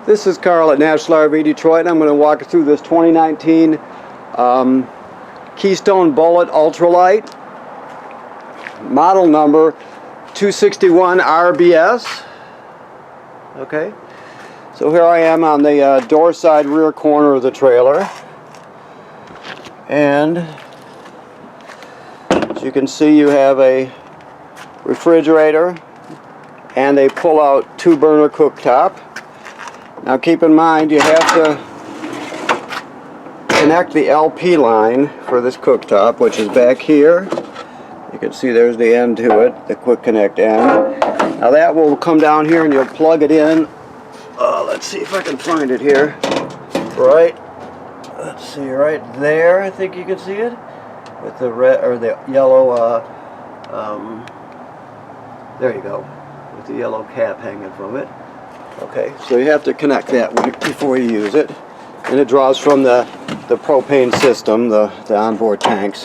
This is Carl at National RV Detroit, and I'm going to walk you through this 2019 Keystone Bullet Ultralight, model number 261 RBS. Okay, so here I am on the door side rear corner of the trailer, and as you can see, you have a refrigerator and a pull-out 2-burner cooktop. Now keep in mind, you have to connect the LP line for this cooktop, which is back here. You can see there's the end to it, the quick connect end. Now that will come down here and you'll plug it in. Let's see if I can find it here. Let's see, right there, I think you can see it, with the red or the yellow. There you go, with the yellow cap hanging from it. Okay, so you have to connect that before you use it, and it draws from the propane system, the onboard tanks.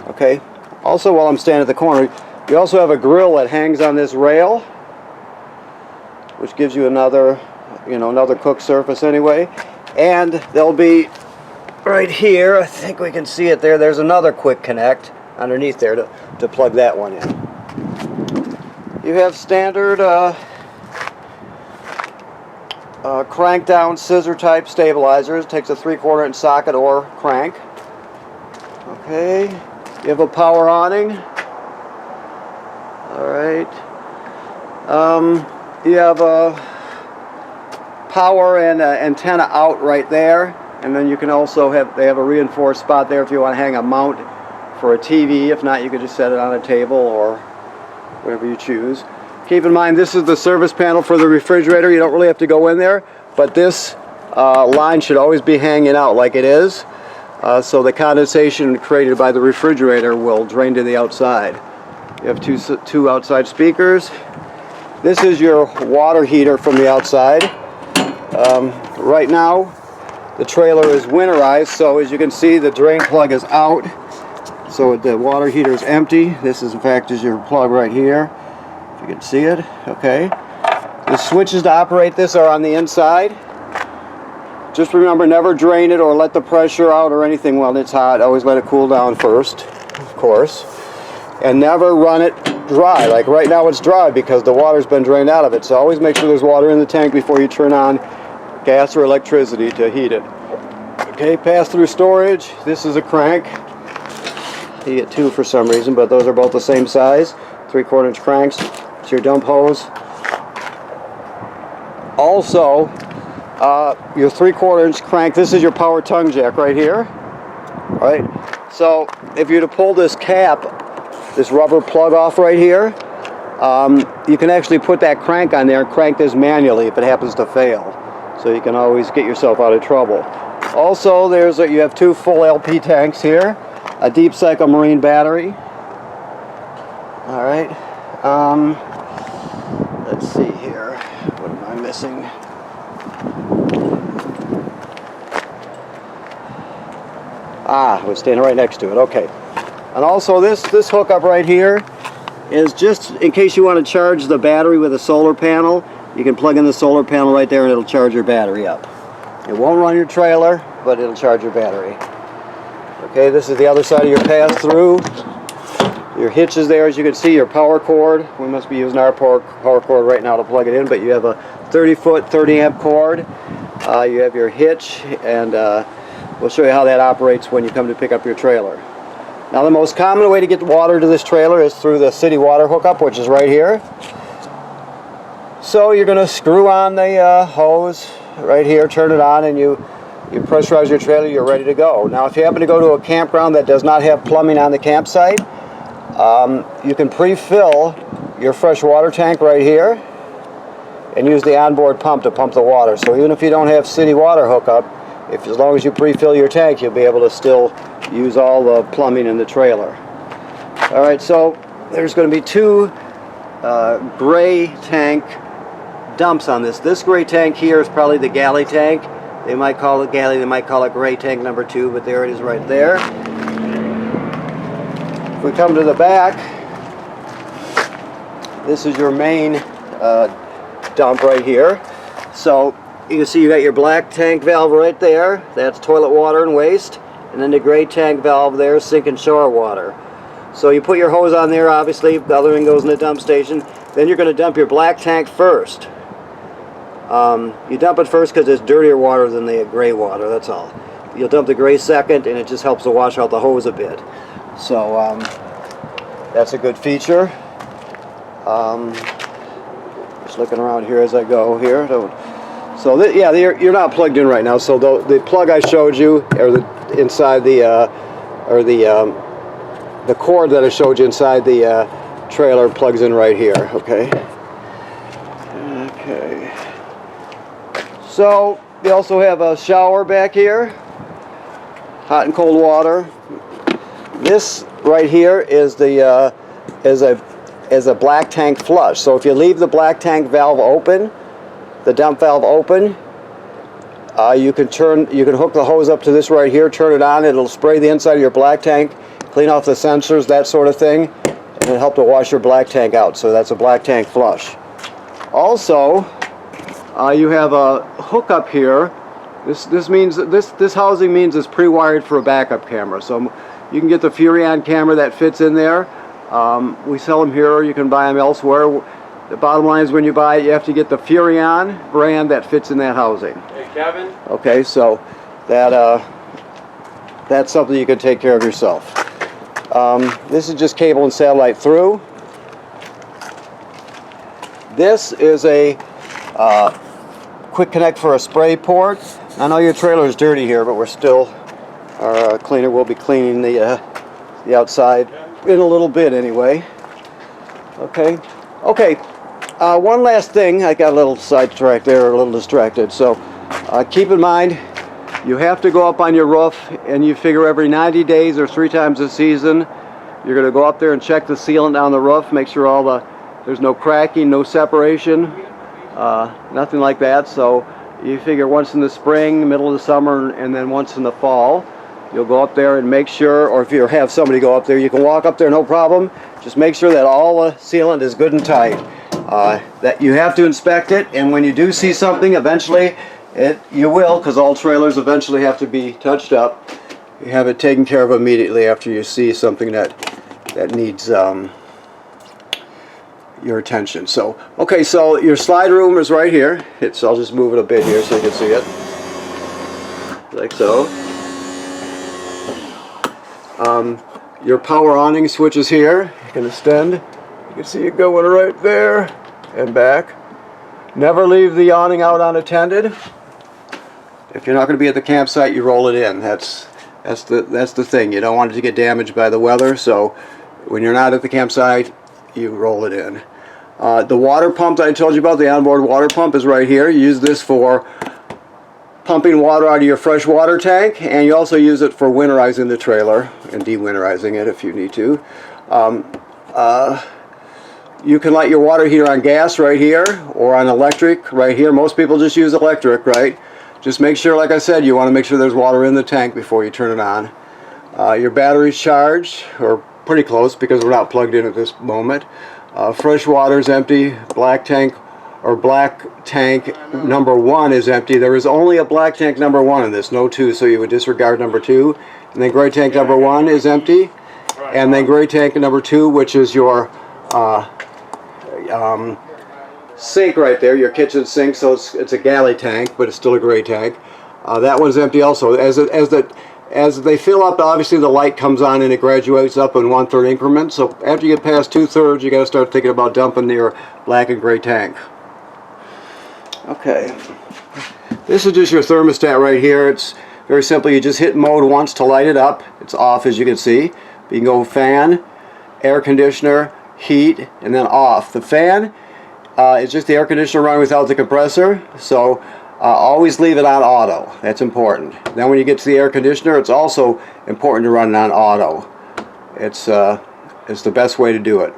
Okay, also while I'm standing at the corner, you also have a grill that hangs on this rail, which gives you another cook surface anyway. And there'll be right here, I think we can see it there, there's another quick connect underneath there to plug that one in. You have standard crank down scissor type stabilizers. It takes a 3/4 inch socket or crank. Okay, you have a power awning. Alright, you have a power and antenna out right there, and then you can also they have a reinforced spot there if you want to hang a mount for a TV. If not, you could just set it on a table or whatever you choose. Keep in mind, this is the service panel for the refrigerator. You don't really have to go in there, but this line should always be hanging out like it is, so the condensation created by the refrigerator will drain to the outside. You have two outside speakers. This is your water heater from the outside. Right now, the trailer is winterized, so as you can see, the drain plug is out, so the water heater is empty. This is, in fact, is your plug right here. If you can see it, okay. The switches to operate this are on the inside. Just remember, never drain it or let the pressure out or anything while it's hot. Always let it cool down first, of course. And never run it dry. Like right now it's dry because the water's been drained out of it. So always make sure there's water in the tank before you turn on gas or electricity to heat it. Okay, pass-through storage. This is a crank. You get two for some reason, but those are both the same size. 3/4 inch cranks. It's your dump hose. Also, your 3/4 inch crank, this is your power tongue jack right here. Right? So if you were to pull this cap, this rubber plug off right here, you can actually put that crank on there and crank this manually if it happens to fail. So you can always get yourself out of trouble. Also, you have two full LP tanks here, a deep cycle marine battery. All right. Let's see here. What am I missing? I was standing right next to it. Okay. And also this hookup right here is just in case you want to charge the battery with a solar panel. You can plug in the solar panel right there and it'll charge your battery up. It won't run your trailer, but it'll charge your battery. Okay, this is the other side of your pass-through. Your hitch is there, as you can see, your power cord. We must be using our power cord right now to plug it in, but you have a 30-foot, 30-amp cord. You have your hitch, and we'll show you how that operates when you come to pick up your trailer. Now, the most common way to get water to this trailer is through the city water hookup, which is right here. So you're going to screw on the hose right here, turn it on, and you pressurize your trailer, you're ready to go. Now, if you happen to go to a campground that does not have plumbing on the campsite, you can pre-fill your fresh water tank right here and use the onboard pump to pump the water. So even if you don't have city water hookup, as long as you pre-fill your tank, you'll be able to still use all the plumbing in the trailer. Alright, so there's going to be two gray tank dumps on this. This gray tank here is probably the galley tank. They might call it galley, they might call it gray tank number 2, but there it is right there. If we come to the back, this is your main dump right here. So you can see you got your black tank valve right there. That's toilet water and waste. And then the gray tank valve there, sink and shower water. So you put your hose on there, obviously, the other end goes in the dump station. Then you're going to dump your black tank first. You dump it first because it's dirtier water than the gray water, that's all. You'll dump the gray second, and it just helps to wash out the hose a bit. So that's a good feature. Just looking around here as I go here. So yeah, you're not plugged in right now. So the plug I showed you, or inside the cord that I showed you inside the trailer plugs in right here. Okay. Okay. So you also have a shower back here, hot and cold water. This right here is the is a black tank flush. So if you leave the black tank valve open, the dump valve open, you can hook the hose up to this right here, turn it on, it'll spray the inside of your black tank, clean off the sensors, that sort of thing, and it'll help to wash your black tank out. So that's a black tank flush. Also, you have a hookup here. This means this housing means it's pre-wired for a backup camera. So you can get the Furrion camera that fits in there. We sell them here, or you can buy them elsewhere. The bottom line is when you buy it, you have to get the Furrion brand that fits in that housing. Hey, Kevin? Okay, so that's something you can take care of yourself. This is just cable and satellite through. This is a quick connect for a spray port. I know your trailer is dirty here, but our cleaner will be cleaning the outside in a little bit anyway. Okay. One last thing. I got a little sidetracked there, a little distracted. So keep in mind, you have to go up on your roof, and you figure every 90 days or 3 times a season, you're going to go up there and check the sealant down the roof, make sure there's no cracking, no separation, nothing like that. So you figure once in the spring, middle of the summer, and then once in the fall, you'll go up there and make sure, or if you have somebody go up there, you can walk up there no problem. Just make sure that all the sealant is good and tight. That you have to inspect it, and when you do see something, eventually you will, because all trailers eventually have to be touched up. You have it taken care of immediately after you see something that needs your attention. So okay, so your slide room is right here. I'll just move it a bit here so you can see it, like so. Your power awning switch is here. You can extend. You can see it going right there and back. Never leave the awning out unattended. If you're not going to be at the campsite, you roll it in. That's the thing. You don't want it to get damaged by the weather, so when you're not at the campsite, you roll it in. The water pump that I told you about, the onboard water pump, is right here. You use this for pumping water out of your fresh water tank, and you also use it for winterizing the trailer and de-winterizing it if you need to. You can light your water heater on gas right here, or on electric right here. Most people just use electric, right? Just make sure, like I said, you want to make sure there's water in the tank before you turn it on. Your battery's charged, or pretty close because we're not plugged in at this moment. Fresh water is empty. Black tank number 1 is empty. There is only a black tank number 1 in this, no 2, so you would disregard number 2. And then gray tank number 1 is empty. And then gray tank number 2, which is your sink right there, your kitchen sink, so it's a galley tank, but it's still a gray tank. That one's empty also. As they fill up, obviously the light comes on and it graduates up in 1/3 increments. So after you get past 2/3, you got to start thinking about dumping your black and gray tank. Okay, this is just your thermostat right here. It's very simple. You just hit mode once to light it up. It's off, as you can see. You can go fan, air conditioner, heat, and then off. The fan is just the air conditioner running without the compressor, so always leave it on auto. That's important. Then when you get to the air conditioner, it's also important to run it on auto. It's the best way to do it.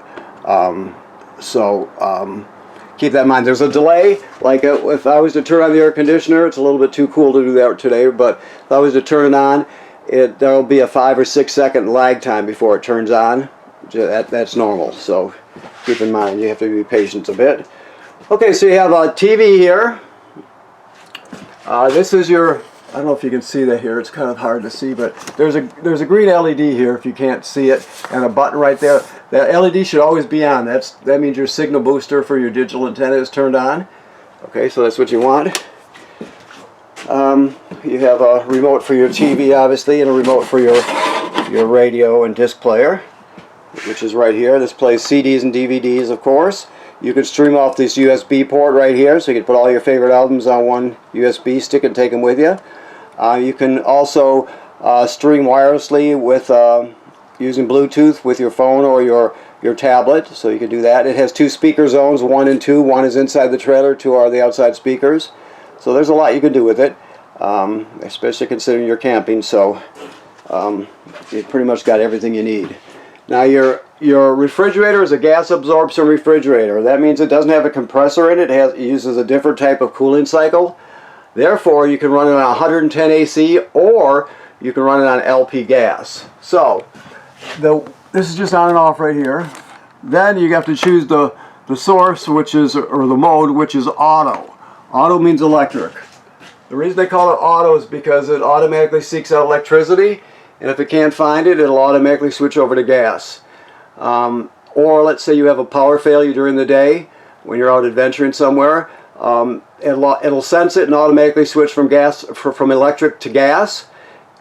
Keep that in mind. There's a delay. Like if I was to turn on the air conditioner, it's a little bit too cool to do that today, but if I was to turn it on, there'll be a 5 or 6 second lag time before it turns on. That's normal, so keep in mind you have to be patient a bit. Okay, so you have a TV here. This is your, I don't know if you can see that here, it's kind of hard to see, but there's a green LED here if you can't see it, and a button right there. That LED should always be on. That means your signal booster for your digital antenna is turned on. Okay, so that's what you want. You have a remote for your TV, obviously, and a remote for your radio and disc player, which is right here. This plays CDs and DVDs, of course. You can stream off this USB port right here, so you can put all your favorite albums on one USB stick and take them with you. You can also stream wirelessly with using Bluetooth with your phone or your tablet, so you can do that. It has 2 speaker zones, 1 and 2. 1 is inside the trailer, 2 are the outside speakers. So there's a lot you can do with it, especially considering you're camping. So you pretty much got everything you need. Now your refrigerator is a gas absorption refrigerator. That means it doesn't have a compressor in it. It uses a different type of cooling cycle. Therefore, you can run it on 110 AC or you can run it on LP gas. So this is just on and off right here. Then you have to choose the source, which is, or the mode, which is auto. Auto means electric. The reason they call it auto is because it automatically seeks out electricity, and if it can't find it, it'll automatically switch over to gas. Or let's say you have a power failure during the day when you're out adventuring somewhere. It'll sense it and automatically switch from electric to gas,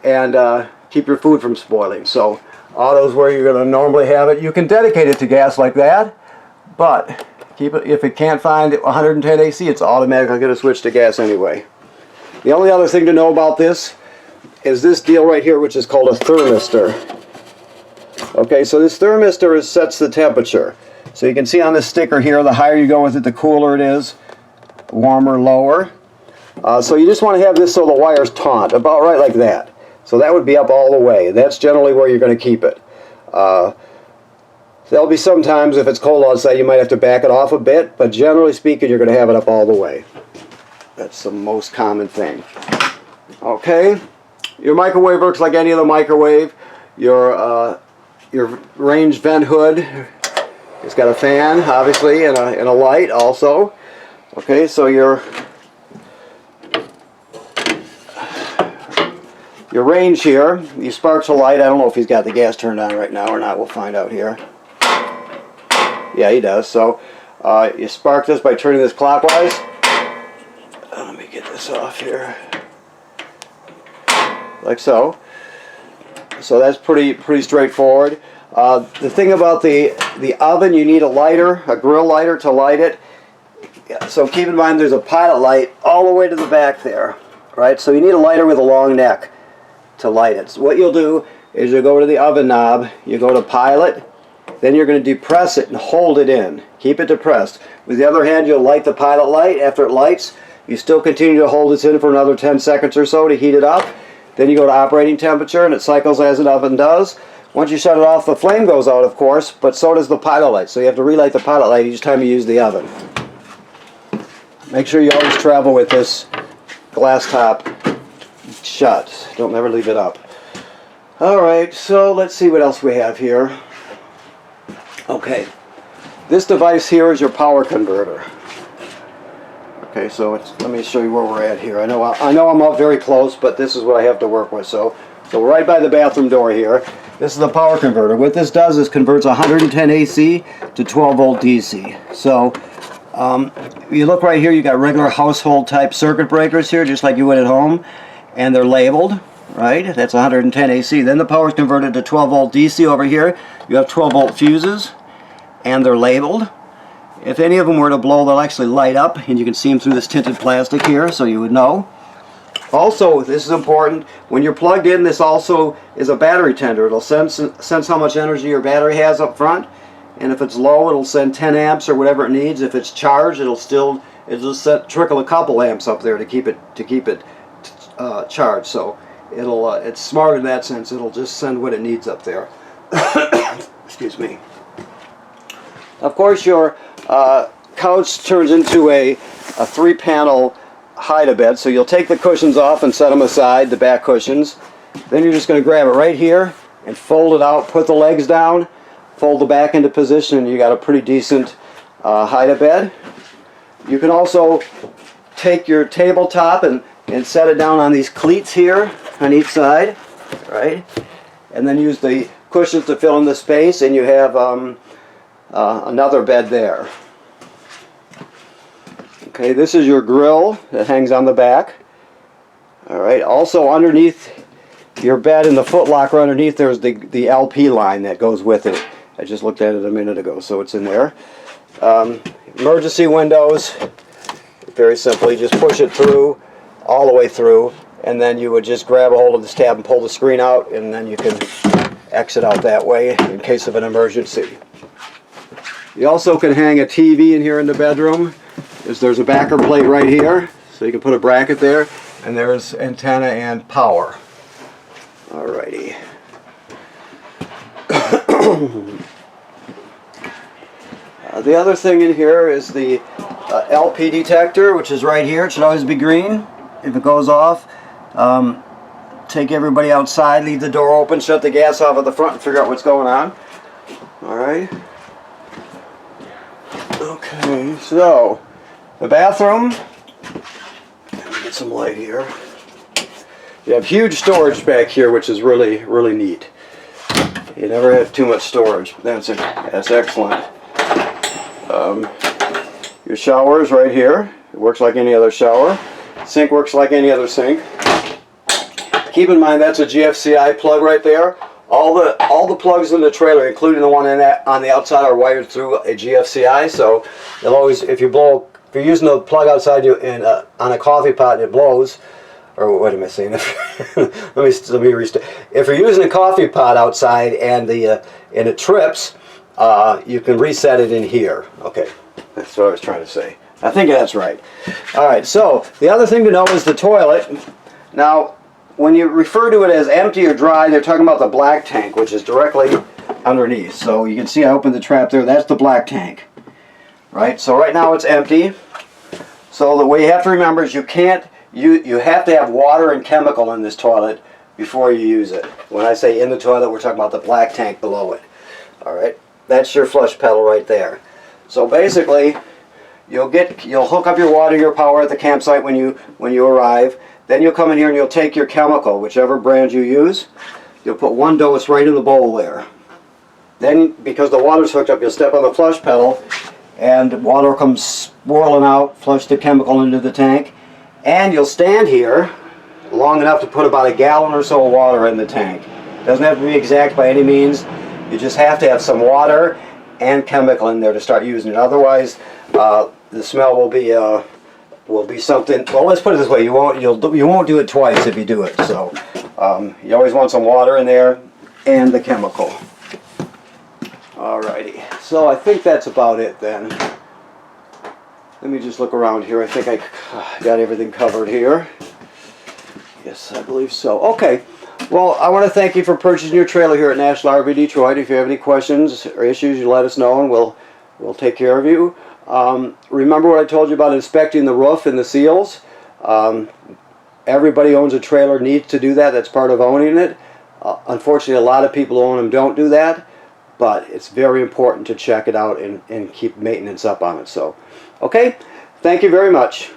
and keep your food from spoiling. So auto is where you're going to normally have it. You can dedicate it to gas like that, but keep it, if it can't find 110 AC, it's automatically going to switch to gas anyway. The only other thing to know about this is this deal right here, which is called a thermistor. Okay, so this thermistor sets the temperature. So you can see on this sticker here, the higher you go with it, the cooler it is, warmer, lower. So you just want to have this so the wires taunt, about right like that. So that would be up all the way. That's generally where you're going to keep it. There'll be some times if it's cold outside you might have to back it off a bit, but generally speaking you're going to have it up all the way. That's the most common thing. Okay, your microwave works like any other microwave. Your range vent hood, it's got a fan obviously and a light also. Okay, so your range here, you sparks a light. I don't know if he's got the gas turned on right now or not. We'll find out here. Yeah, he does. So you spark this by turning this clockwise. Let me get this off here. Like so. So that's pretty straightforward. The thing about the oven, you need a lighter, a grill lighter to light it. So keep in mind there's a pilot light all the way to the back there. Right? So you need a lighter with a long neck to light it. So what you'll do is you go to the oven knob, you go to pilot, then you're going to depress it and hold it in. Keep it depressed. With the other hand, you'll light the pilot light. After it lights, you still continue to hold this in for another 10 seconds or so to heat it up. Then you go to operating temperature and it cycles as an oven does. Once you shut it off, the flame goes out, of course, but so does the pilot light. So you have to relight the pilot light each time you use the oven. Make sure you always travel with this glass top shut. Don't ever leave it up. Alright, so let's see what else we have here. Okay, this device here is your power converter. Okay, so let me show you where we're at here. I know I'm up very close, but this is what I have to work with. So right by the bathroom door here, this is the power converter. What this does is converts 110 AC to 12 volt DC. So you look right here, you got regular household type circuit breakers here, just like you would at home, and they're labeled, right? That's 110 AC. Then the power is converted to 12 volt DC over here. You have 12 volt fuses, and they're labeled. If any of them were to blow, they'll actually light up, and you can see them through this tinted plastic here, so you would know. Also, this is important, when you're plugged in, this also is a battery tender. It'll sense how much energy your battery has up front, and if it's low, it'll send 10 amps or whatever it needs. If it's charged, it'll trickle a couple amps up there to keep it charged. So it's smart in that sense. It'll just send what it needs up there. Excuse me. Of course, your couch turns into a 3-panel hide-a-bed, so you'll take the cushions off and set them aside, the back cushions. Then you're just going to grab it right here and fold it out, put the legs down, fold the back into position, and you got a pretty decent hide-a-bed. You can also take your tabletop and and set it down on these cleats here on each side, right? And then use the cushions to fill in the space, and you have another bed there. Okay, this is your grill that hangs on the back. All right, also underneath your bed in the foot locker underneath there's the LP line that goes with it. I just looked at it a minute ago, so it's in there. Emergency windows, very simply, just push it through, all the way through, and then you would just grab a hold of this tab and pull the screen out, and then you can exit out that way in case of an emergency. You also can hang a TV in here in the bedroom. There's a backer plate right here, so you can put a bracket there, and there's antenna and power. Alrighty. The other thing in here is the LP detector, which is right here. It should always be green. If it goes off, take everybody outside, leave the door open, shut the gas off at the front, and figure out what's going on. Alright. Okay, so the bathroom. Let me get some light here. You have huge storage back here, which is really, really neat. You never have too much storage. That's excellent. Your shower is right here. It works like any other shower. Sink works like any other sink. Keep in mind that's a GFCI plug right there. All the plugs in the trailer, including the one on the outside, are wired through a GFCI. So they'll always, if you're using the plug outside on a coffee pot and it blows, or what am I saying? let me restart. If you're using a coffee pot outside and it trips, you can reset it in here. Okay, that's what I was trying to say. I think that's right. All right. So the other thing to know is the toilet. Now, when you refer to it as empty or dry, they're talking about the black tank, which is directly underneath. So you can see I opened the trap there. That's the black tank, right? So right now it's empty. So what you have to remember is you have to have water and chemical in this toilet before you use it. When I say in the toilet, we're talking about the black tank below it. All right, that's your flush pedal right there. So basically, you'll hook up your water, your power at the campsite when you arrive. Then you'll come in here and you'll take your chemical, whichever brand you use. You'll put one dose right in the bowl there. Then, because the water's hooked up, you'll step on the flush pedal, and water comes swirling out, flush the chemical into the tank, and you'll stand here long enough to put about a gallon or so of water in the tank. Doesn't have to be exact by any means. You just have to have some water and chemical in there to start using it. Otherwise, the smell will be something. Well, let's put it this way: you won't do it twice if you do it. So you always want some water in there and the chemical. Alrighty. So I think that's about it then. Let me just look around here. I think I got everything covered here. Yes, I believe so. Okay. Well, I want to thank you for purchasing your trailer here at National RV Detroit. If you have any questions or issues, you let us know and we'll take care of you. Remember what I told you about inspecting the roof and the seals. Everybody who owns a trailer needs to do that. That's part of owning it. Unfortunately, a lot of people who own them don't do that, but it's very important to check it out and keep maintenance up on it. So, okay, thank you very much.